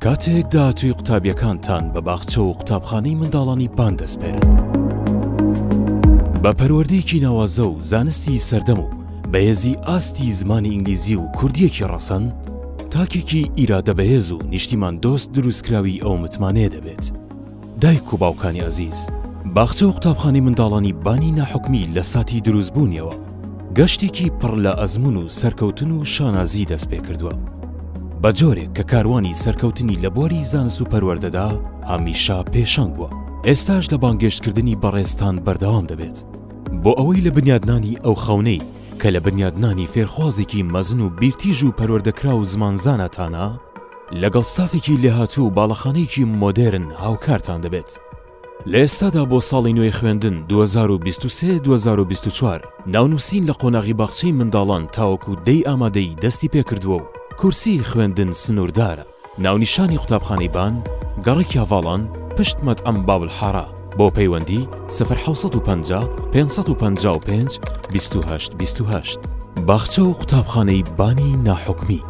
کاتێک داهاتووی قوتابیەکانتان بە باخچە و قوتابخانەی منداڵانی بان دەسپێرن. بە پەروەردەیەکی ناوازە و زانستی سەردەم و بەهێزی ئاستی زمانی ئینگلیزی و کوردیەکی ڕەسەن، تاکێکی ئیرادە بەهێز و نیشتیمان دۆست دروستکراوی ئەو متمانەیە دەبێت. دایک و باوکانی عەزیز، باخچە و قوتابخانەی منداڵانی بانی ناحوکمی لە ساتی دروستبوونیەوە گەشتێکی پڕ لە ئەزموون و سەرکەوتن و شانازی دەست پێ کردووە. بە جۆرێک کە کاروانی سەرکەوتنی لە بۆری زانست و پەروەردەدا هەمیشە پێشەنگ بووە. ئێستاش لە بانگێشتکردنی بەڕێستان بەردەوام دەبێت بۆ ئەوەی لە بنیادنانی ئەو خەونەی کە لە بنیادنانی فێرخوازێکی مەزن و بیرتیژ و پەروەردەکرا و زمانزانەتانە لەگەڵ سافێکی لێهاتوو و باڵەخانەیەکی مۆدێرن هاوکارتان دەبێت. لە ئێستادا بۆ ساڵی نوێی خوێندن 2023-2024 ناونووسین لە قۆناغی باخچەی منداڵان تاوەکو دەی ئامادەی دەستی پێکردووە و کورسی خوێندن سنووردارە. ناونیشانی قوتابخانەی بان گەڕێکی هەڤاڵان پشت مەتعەم بابڵحارە. بۆ پەیوەندی 050 555 28 28. باخچە و قوتابخانەی بانی ناحوکمی.